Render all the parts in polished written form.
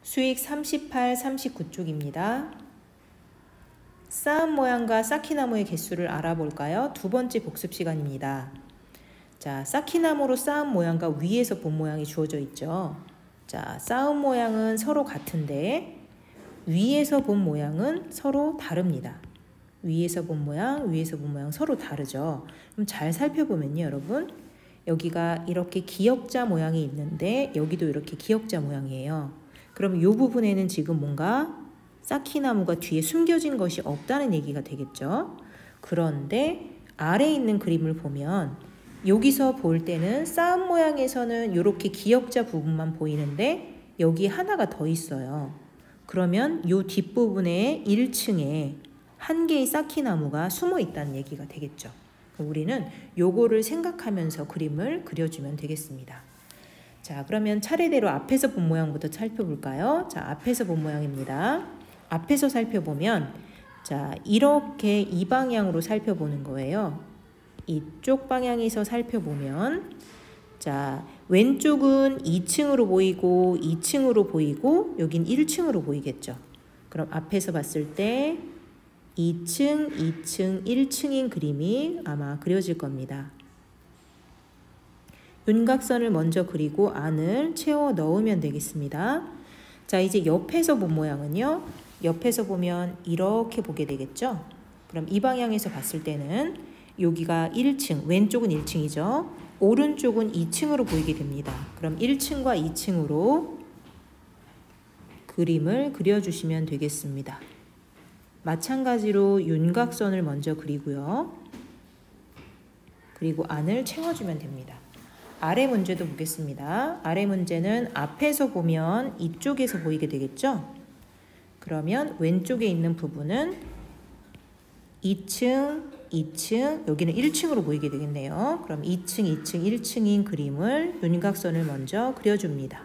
수익 38, 39쪽입니다. 쌓은 모양과 쌓기나무의 개수를 알아볼까요? 두 번째 복습 시간입니다. 자, 쌓기나무로 쌓은 모양과 위에서 본 모양이 주어져 있죠. 자, 쌓은 모양은 서로 같은데 위에서 본 모양은 서로 다릅니다. 위에서 본 모양 서로 다르죠. 그럼 잘 살펴보면요, 여러분. 여기가 이렇게 기역자 모양이 있는데 여기도 이렇게 기역자 모양이에요. 그럼 이 부분에는 지금 뭔가 쌓기나무가 뒤에 숨겨진 것이 없다는 얘기가 되겠죠. 그런데 아래에 있는 그림을 보면 여기서 볼 때는 쌓은 모양에서는 이렇게 기역자 부분만 보이는데 여기 하나가 더 있어요. 그러면 이 뒷부분에 1층에 한 개의 쌓기나무가 숨어 있다는 얘기가 되겠죠. 우리는 요거를 생각하면서 그림을 그려주면 되겠습니다. 자, 그러면 차례대로 앞에서 본 모양부터 살펴볼까요? 자, 앞에서 본 모양입니다. 앞에서 살펴보면 자, 이렇게 이 방향으로 살펴보는 거예요. 이쪽 방향에서 살펴보면 자, 왼쪽은 2층으로 보이고 2층으로 보이고 여긴 1층으로 보이겠죠. 그럼 앞에서 봤을 때 2층, 2층, 1층인 그림이 아마 그려질 겁니다. 윤곽선을 먼저 그리고 안을 채워 넣으면 되겠습니다. 자, 이제 옆에서 본 모양은요. 옆에서 보면 이렇게 보게 되겠죠. 그럼 이 방향에서 봤을 때는 여기가 1층, 왼쪽은 1층이죠. 오른쪽은 2층으로 보이게 됩니다. 그럼 1층과 2층으로 그림을 그려주시면 되겠습니다. 마찬가지로 윤곽선을 먼저 그리고요. 그리고 안을 채워주면 됩니다. 아래 문제도 보겠습니다. 아래 문제는 앞에서 보면 이쪽에서 보이게 되겠죠? 그러면 왼쪽에 있는 부분은 2층, 2층, 여기는 1층으로 보이게 되겠네요. 그럼 2층, 2층, 1층인 그림을 윤곽선을 먼저 그려줍니다.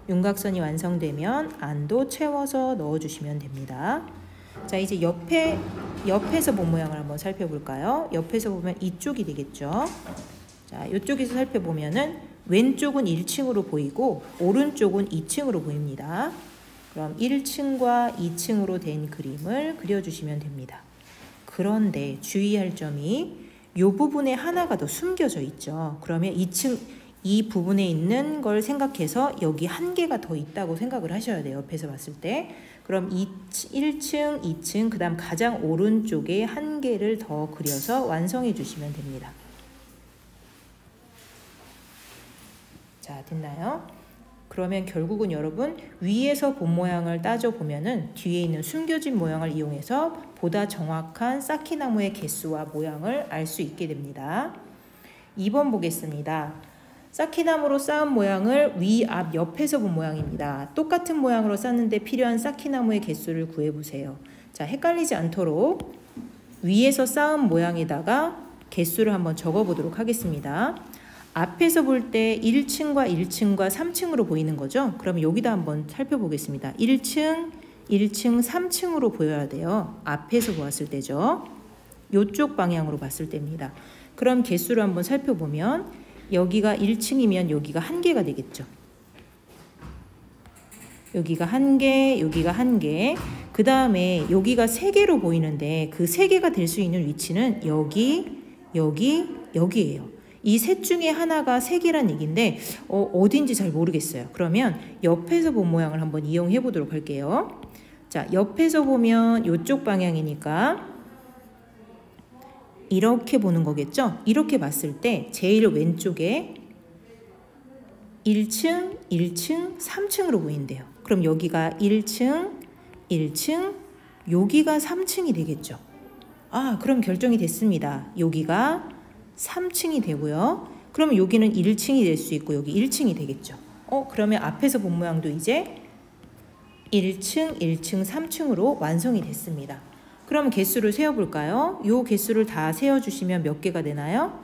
윤곽선이 완성되면 안도 채워서 넣어주시면 됩니다. 자, 이제 옆에서 본 모양을 한번 살펴볼까요? 옆에서 보면 이쪽이 되겠죠. 자, 이쪽에서 살펴보면은 왼쪽은 1층으로 보이고 오른쪽은 2층으로 보입니다. 그럼 1층과 2층으로 된 그림을 그려주시면 됩니다. 그런데 주의할 점이 이 부분에 하나가 더 숨겨져 있죠. 그러면 2층 이 부분에 있는 걸 생각해서 여기 한 개가 더 있다고 생각을 하셔야 돼요. 옆에서 봤을 때. 그럼 1층, 2층, 그 다음 가장 오른쪽에 한 개를 더 그려서 완성해 주시면 됩니다. 자, 됐나요? 그러면 결국은 여러분 위에서 본 모양을 따져보면은 뒤에 있는 숨겨진 모양을 이용해서 보다 정확한 쌓기나무의 개수와 모양을 알 수 있게 됩니다. 2번 보겠습니다. 쌓기나무로 쌓은 모양을 위, 앞, 옆에서 본 모양입니다. 똑같은 모양으로 쌓는데 필요한 쌓기나무의 개수를 구해보세요. 자, 헷갈리지 않도록 위에서 쌓은 모양에다가 개수를 한번 적어보도록 하겠습니다. 앞에서 볼 때 1층과 1층과 3층으로 보이는 거죠. 그럼 여기다 한번 살펴보겠습니다. 1층, 1층, 3층으로 보여야 돼요. 앞에서 보았을 때죠. 이쪽 방향으로 봤을 때입니다. 그럼 개수를 한번 살펴보면 여기가 1층이면 여기가 한 개가 되겠죠. 여기가 한 개, 여기가 한 개. 그 다음에 여기가 세 개로 보이는데 그 세 개가 될 수 있는 위치는 여기, 여기, 여기예요. 이 셋 중에 하나가 세 개란 얘기인데 어딘지 잘 모르겠어요. 그러면 옆에서 본 모양을 한번 이용해 보도록 할게요. 자, 옆에서 보면 이쪽 방향이니까 이렇게 보는 거겠죠? 이렇게 봤을 때 제일 왼쪽에 1층, 1층, 3층으로 보인대요. 그럼 여기가 1층, 1층, 여기가 3층이 되겠죠. 아, 그럼 결정이 됐습니다. 여기가 3층이 되고요. 그러면 여기는 1층이 될 수 있고 여기 1층이 되겠죠. 그러면 앞에서 본 모양도 이제 1층, 1층, 3층으로 완성이 됐습니다. 그럼 개수를 세어볼까요? 요 개수를 다 세어주시면 몇 개가 되나요?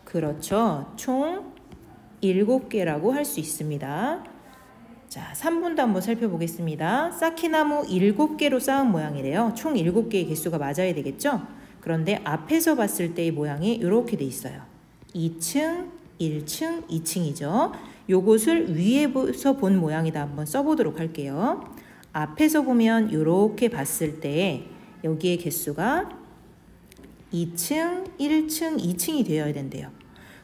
그렇죠. 총 7개라고 할 수 있습니다. 자, 3번도 한번 살펴보겠습니다. 쌓기나무 7개로 쌓은 모양이래요. 총 7개의 개수가 맞아야 되겠죠? 그런데 앞에서 봤을 때의 모양이 이렇게 돼 있어요. 2층, 1층, 2층이죠. 요것을 위에서 본 모양이다 한번 써보도록 할게요. 앞에서 보면 이렇게 봤을 때 여기에 개수가 2층, 1층, 2층이 되어야 된대요.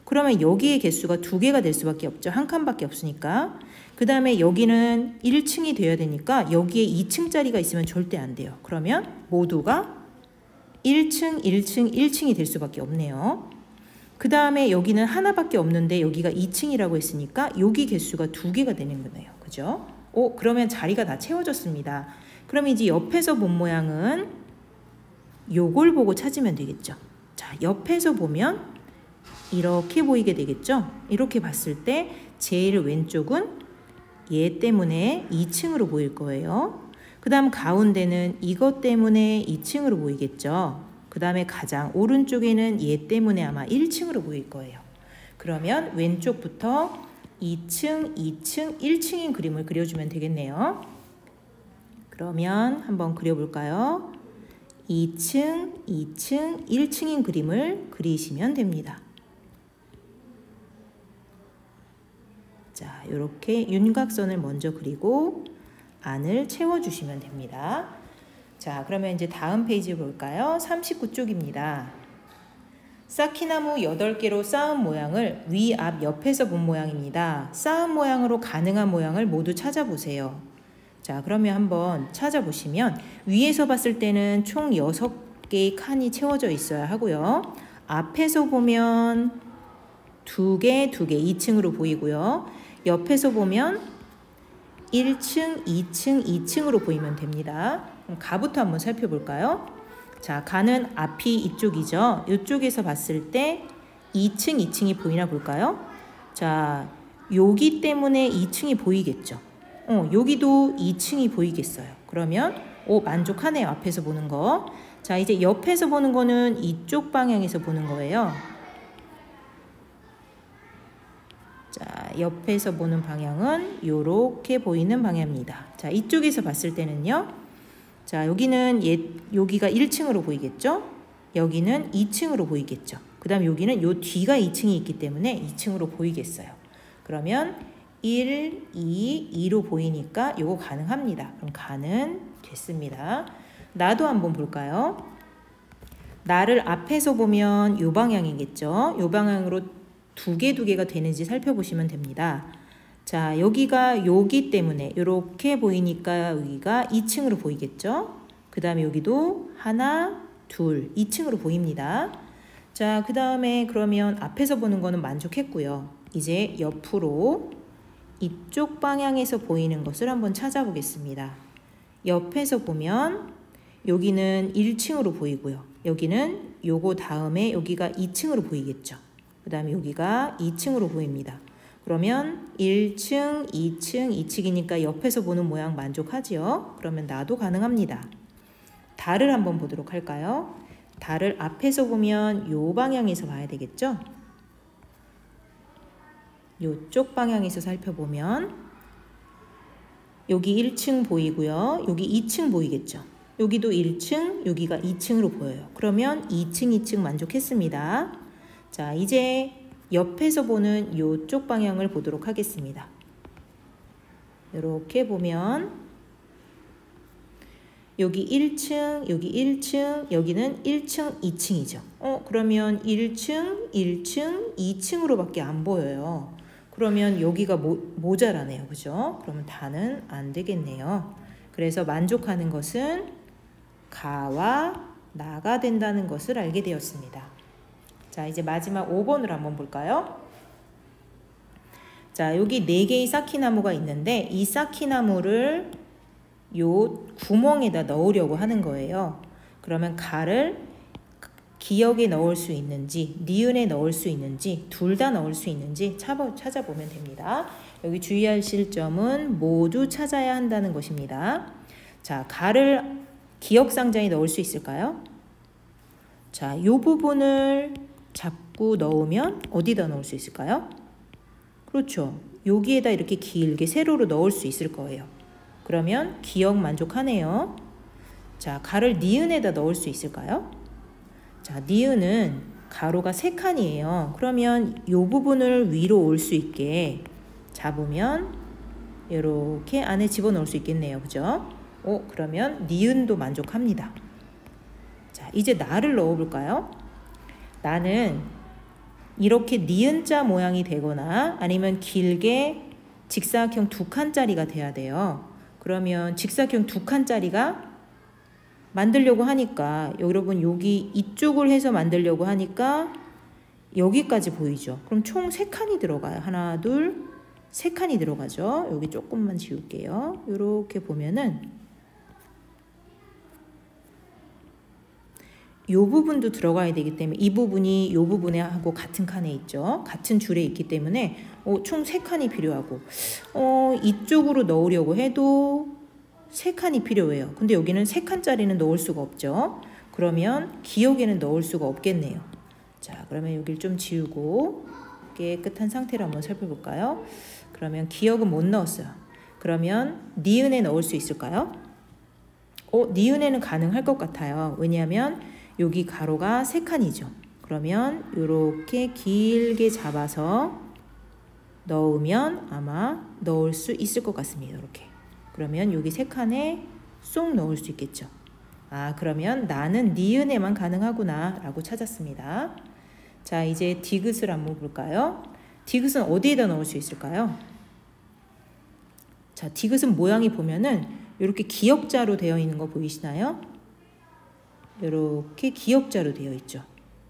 그러면 여기에 개수가 2개가 될 수밖에 없죠. 한 칸밖에 없으니까. 그 다음에 여기는 1층이 되어야 되니까 여기에 2층짜리가 있으면 절대 안 돼요. 그러면 모두가 1층, 1층, 1층이 될 수밖에 없네요. 그 다음에 여기는 하나밖에 없는데 여기가 2층이라고 했으니까 여기 개수가 2개가 되는 거네요. 그죠? 그러면 자리가 다 채워졌습니다. 그러면 이제 옆에서 본 모양은 요걸 보고 찾으면 되겠죠. 자, 옆에서 보면 이렇게 보이게 되겠죠. 이렇게 봤을 때 제일 왼쪽은 얘 때문에 2층으로 보일 거예요. 그 다음 가운데는 이것 때문에 2층으로 보이겠죠. 그 다음에 가장 오른쪽에는 얘 때문에 아마 1층으로 보일 거예요. 그러면 왼쪽부터 2층, 2층, 1층인 그림을 그려주면 되겠네요. 그러면 한번 그려볼까요? 2층, 2층, 1층인 그림을 그리시면 됩니다. 자, 이렇게 윤곽선을 먼저 그리고 안을 채워주시면 됩니다. 자, 그러면 이제 다음 페이지 볼까요? 39쪽입니다. 쌓기나무 8개로 쌓은 모양을 위, 앞, 옆에서 본 모양입니다. 쌓은 모양으로 가능한 모양을 모두 찾아보세요. 자, 그러면 한번 찾아보시면 위에서 봤을 때는 총 6개의 칸이 채워져 있어야 하고요. 앞에서 보면 2개, 2층으로 보이고요. 옆에서 보면 1층, 2층, 2층으로 보이면 됩니다. 그럼 가부터 한번 살펴볼까요? 자, 가는 앞이 이쪽이죠. 이쪽에서 봤을 때 2층, 2층이 보이나 볼까요? 자, 여기 때문에 2층이 보이겠죠. 여기도 2층이 보이겠어요. 그러면 만족하네요. 앞에서 보는 거. 자, 이제 옆에서 보는 거는 이쪽 방향에서 보는 거예요. 자, 옆에서 보는 방향은 이렇게 보이는 방향입니다. 자, 이쪽에서 봤을 때는요. 자, 여기는 여기가 1층으로 보이겠죠? 여기는 2층으로 보이겠죠? 그 다음 여기는 요 뒤가 2층이 있기 때문에 2층으로 보이겠어요. 그러면 1, 2, 2로 보이니까 요거 가능합니다. 그럼 가는 됐습니다. 나도 한번 볼까요? 나를 앞에서 보면 요 방향이겠죠? 요 방향으로 2개가 되는지 살펴보시면 됩니다. 자, 여기가 여기 때문에 이렇게 보이니까 여기가 2층으로 보이겠죠? 그 다음에 여기도 하나, 둘, 2층으로 보입니다. 자, 그 다음에 그러면 앞에서 보는 거는 만족했고요. 이제 옆으로 이쪽 방향에서 보이는 것을 한번 찾아보겠습니다. 옆에서 보면 여기는 1층으로 보이고요. 여기는 요거 다음에 여기가 2층으로 보이겠죠. 그 다음에 여기가 2층으로 보입니다. 그러면 1층, 2층, 2층이니까 옆에서 보는 모양 만족하지요? 그러면 나도 가능합니다. 달을 한번 보도록 할까요? 달을 앞에서 보면 요 방향에서 봐야 되겠죠? 요쪽 방향에서 살펴보면 여기 1층 보이고요. 여기 2층 보이겠죠? 여기도 1층, 여기가 2층으로 보여요. 그러면 2층, 2층 만족했습니다. 자, 이제 옆에서 보는 이쪽 방향을 보도록 하겠습니다. 이렇게 보면 여기 1층, 여기 1층, 여기는 1층, 2층이죠. 그러면 1층, 1층, 2층으로밖에 안 보여요. 그러면 여기가 모자라네요. 그죠? 그러면 다는 안 되겠네요. 그래서 만족하는 것은 가와 나가 된다는 것을 알게 되었습니다. 자, 이제 마지막 5번을 한번 볼까요? 자, 여기 4개의 쌓기나무가 있는데 이 쌓기나무를 요 구멍에다 넣으려고 하는 거예요. 그러면 가를 기역에 넣을 수 있는지 니은에 넣을 수 있는지 둘 다 넣을 수 있는지 찾아보면 됩니다. 여기 주의하실 점은 모두 찾아야 한다는 것입니다. 자, 가를 기역 상자에 넣을 수 있을까요? 자, 이 부분을 잡고 넣으면 어디다 넣을 수 있을까요? 그렇죠. 여기에다 이렇게 길게 세로로 넣을 수 있을 거예요. 그러면 기역 만족하네요. 자, 가를 니은에다 넣을 수 있을까요? 자, 니은은 가로가 3칸이에요. 그러면 이 부분을 위로 올 수 있게 잡으면 이렇게 안에 집어넣을 수 있겠네요. 그죠? 그러면 니은도 만족합니다. 자, 이제 나를 넣어볼까요? 나는 이렇게 니은자 모양이 되거나 아니면 길게 직사각형 2칸짜리가 돼야 돼요. 그러면 직사각형 2칸짜리가 만들려고 하니까 여러분 여기 이쪽을 해서 만들려고 하니까 여기까지 보이죠. 그럼 총 3칸이 들어가요. 하나, 둘, 3칸이 들어가죠. 여기 조금만 지울게요. 이렇게 보면은 이 부분도 들어가야 되기 때문에 이 부분이 이 부분에 하고 같은 칸에 있죠. 같은 줄에 있기 때문에 총 3칸이 필요하고 이쪽으로 넣으려고 해도 3칸이 필요해요. 근데 여기는 3칸짜리는 넣을 수가 없죠. 그러면 기역에는 넣을 수가 없겠네요. 자, 그러면 여기를 좀 지우고 깨끗한 상태로 한번 살펴볼까요? 그러면 기역은 못 넣었어요. 그러면 니은에 넣을 수 있을까요? 니은에는 가능할 것 같아요. 왜냐하면 여기 가로가 3칸이죠. 그러면 이렇게 길게 잡아서 넣으면 아마 넣을 수 있을 것 같습니다. 이렇게. 그러면 여기 3칸에 쏙 넣을 수 있겠죠. 그러면 나는 니은에만 가능하구나 라고 찾았습니다. 자, 이제 디귿을 한번 볼까요? 디귿은 어디에다 넣을 수 있을까요? 자, 디귿은 모양이 보면은 이렇게 기역자로 되어 있는 거 보이시나요? 이렇게 기역자로 되어 있죠.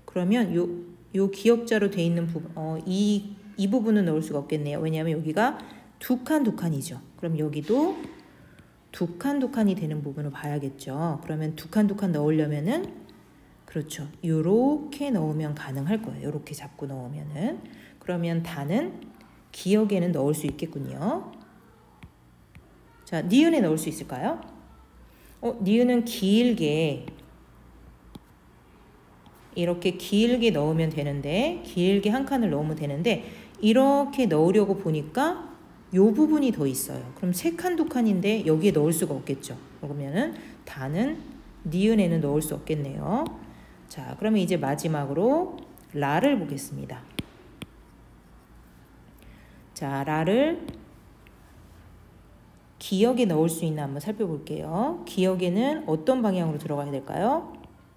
그러면 요 기역자로 되어 있는 부분, 이 부분은 넣을 수가 없겠네요. 왜냐하면 여기가 2칸이죠. 그럼 여기도 2칸이 되는 부분을 봐야겠죠. 그러면 2칸 넣으려면은 그렇죠. 요렇게 넣으면 가능할 거예요. 요렇게 잡고 넣으면은. 그러면 다는 기역에는 넣을 수 있겠군요. 자, 니은에 넣을 수 있을까요? 니은은 길게 이렇게 길게 넣으면 되는데 길게 한 칸을 넣으면 되는데 이렇게 넣으려고 보니까 요 부분이 더 있어요. 그럼 3칸, 2칸인데 여기에 넣을 수가 없겠죠. 그러면은 다는 니은에는 넣을 수 없겠네요. 자, 그러면 이제 마지막으로 라를 보겠습니다. 자, 라를 기역에 넣을 수 있나 한번 살펴볼게요. 기역에는 어떤 방향으로 들어가야 될까요?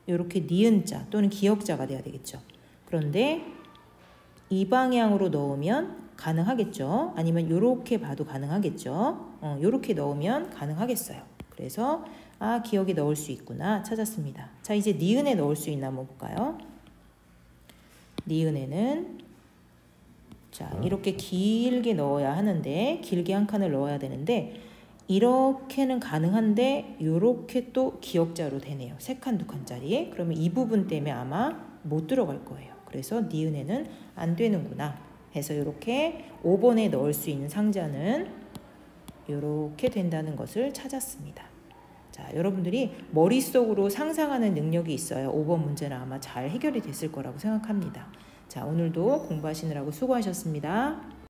이렇게 니은자 또는 기역자가 돼야 되겠죠. 그런데 이 방향으로 넣으면 가능하겠죠. 아니면 이렇게 봐도 가능하겠죠. 이렇게 넣으면 가능하겠어요. 그래서 기역에 넣을 수 있구나 찾았습니다. 자, 이제 니은에 넣을 수 있나 한번 볼까요? 니은에는 자, 이렇게 길게 넣어야 하는데 길게 한 칸을 넣어야 되는데 이렇게는 가능한데 이렇게 또 기역자로 되네요. 3칸, 2칸짜리. 그러면 이 부분 때문에 아마 못 들어갈 거예요. 그래서 니은에는 안 되는구나 해서 이렇게 5번에 넣을 수 있는 상자는 이렇게 된다는 것을 찾았습니다. 자, 여러분들이 머릿속으로 상상하는 능력이 있어요. 5번 문제는 아마 잘 해결이 됐을 거라고 생각합니다. 자, 오늘도 공부하시느라고 수고하셨습니다.